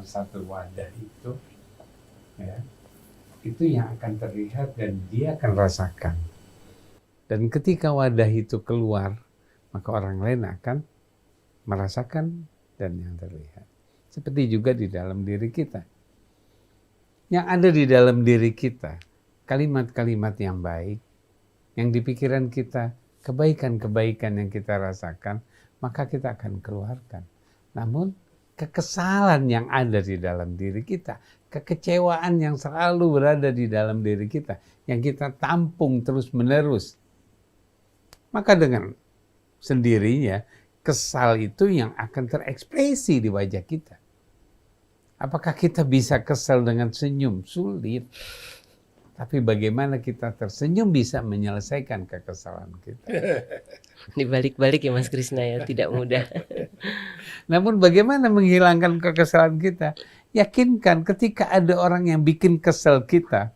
dalam satu wadah itu, ya, itu yang akan terlihat dan dia akan rasakan. Dan ketika wadah itu keluar, maka orang lain akan merasakan dan yang terlihat. Seperti juga di dalam diri kita. Yang ada di dalam diri kita, kalimat-kalimat yang baik, yang di pikiran kita, kebaikan-kebaikan yang kita rasakan, maka kita akan keluarkan. Namun, kekesalan yang ada di dalam diri kita, kekecewaan yang selalu berada di dalam diri kita, yang kita tampung terus-menerus, maka dengan sendirinya, kesal itu yang akan terekspresi di wajah kita. Apakah kita bisa kesal dengan senyum? Sulit. Tapi bagaimana kita tersenyum bisa menyelesaikan kekesalan kita. Dibalik-balik ya Mas Krisna ya, tidak mudah. Namun bagaimana menghilangkan kekesalan kita? Yakinkan ketika ada orang yang bikin kesal kita,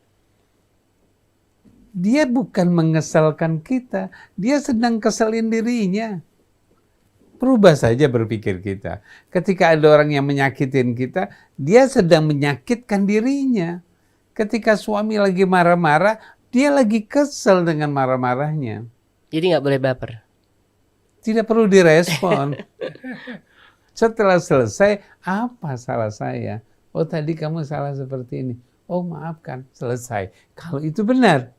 dia bukan mengesalkan kita, dia sedang keselin dirinya. Berubah saja berpikir kita. Ketika ada orang yang menyakitin kita, dia sedang menyakitkan dirinya. Ketika suami lagi marah-marah, dia lagi kesel dengan marah-marahnya. Jadi nggak boleh baper. Tidak perlu direspon. Setelah selesai, apa salah saya? Oh tadi kamu salah seperti ini. Oh maafkan, selesai. Kalau itu benar.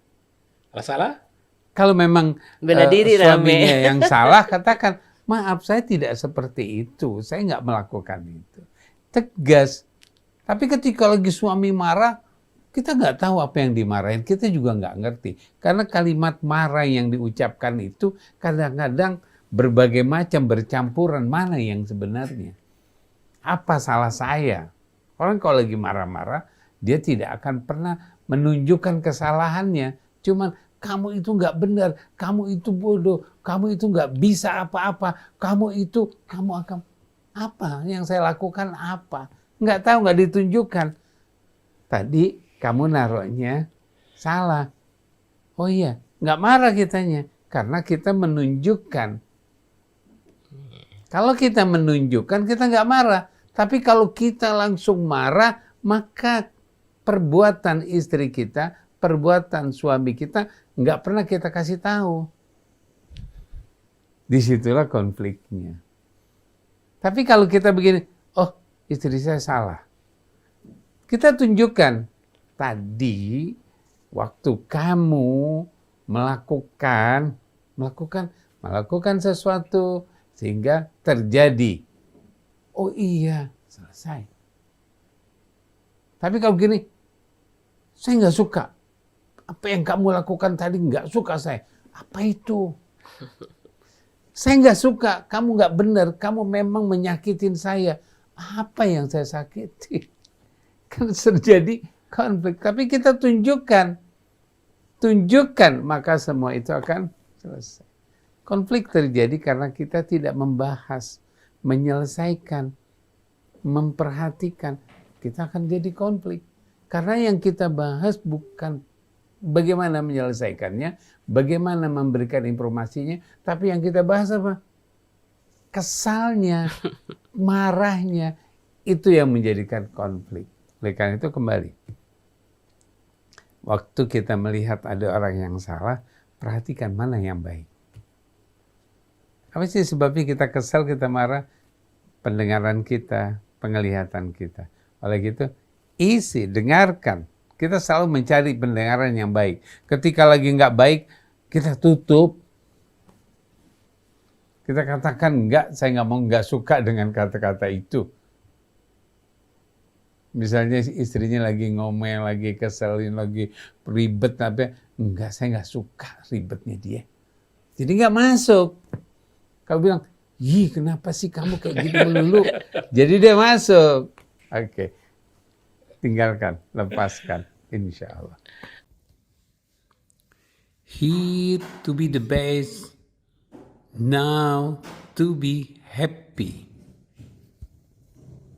Kalau salah? Kalau memang Bela diri suaminya rame. yang salah, katakan, maaf saya tidak seperti itu. Saya nggak melakukan itu. Tegas. Tapi ketika lagi suami marah, kita nggak tahu apa yang dimarahin. Kita juga nggak ngerti. Karena kalimat marah yang diucapkan itu kadang-kadang berbagai macam bercampuran, mana yang sebenarnya. Apa salah saya? Orang kalau lagi marah-marah, dia tidak akan pernah menunjukkan kesalahannya. Cuman, kamu itu nggak benar, kamu itu bodoh, kamu itu nggak bisa apa-apa, kamu akan, apa yang saya lakukan apa? Nggak tahu, nggak ditunjukkan. Tadi kamu naruhnya salah. Oh iya, nggak marah kitanya, karena kita menunjukkan. Kalau kita menunjukkan, kita nggak marah. Tapi kalau kita langsung marah, maka perbuatan istri kita, perbuatan suami kita, nggak pernah kita kasih tahu. Disitulah konfliknya. Tapi kalau kita begini, oh istri saya salah. Kita tunjukkan, tadi waktu kamu melakukan sesuatu sehingga terjadi. Oh iya, selesai. Tapi kalau gini, saya nggak suka. Apa yang kamu lakukan tadi nggak suka saya. Apa itu? Saya nggak suka, kamu nggak benar, kamu memang menyakitin saya. Apa yang saya sakiti? Kan terjadi konflik. Tapi kita tunjukkan, maka semua itu akan selesai. Konflik terjadi karena kita tidak membahas, menyelesaikan, memperhatikan. Kita akan jadi konflik. Karena yang kita bahas bukan bagaimana menyelesaikannya, bagaimana memberikan informasinya, tapi yang kita bahas apa? Kesalnya, marahnya, itu yang menjadikan konflik. Oleh karena itu kembali, waktu kita melihat ada orang yang salah, perhatikan mana yang baik. Apa sih sebabnya kita kesal, kita marah? Pendengaran kita, penglihatan kita. Oleh gitu, dengarkan. Kita selalu mencari pendengaran yang baik. Ketika lagi nggak baik, kita tutup. Kita katakan enggak, saya nggak suka dengan kata-kata itu. Misalnya istrinya lagi ngomel, lagi keselin, lagi ribet, tapi enggak, saya nggak suka ribetnya dia. Jadi nggak masuk. Kalau bilang, kenapa sih kamu kayak gini melulu? Jadi dia masuk. Oke. Tinggalkan, lepaskan, insya Allah. Here to be the best, now to be happy.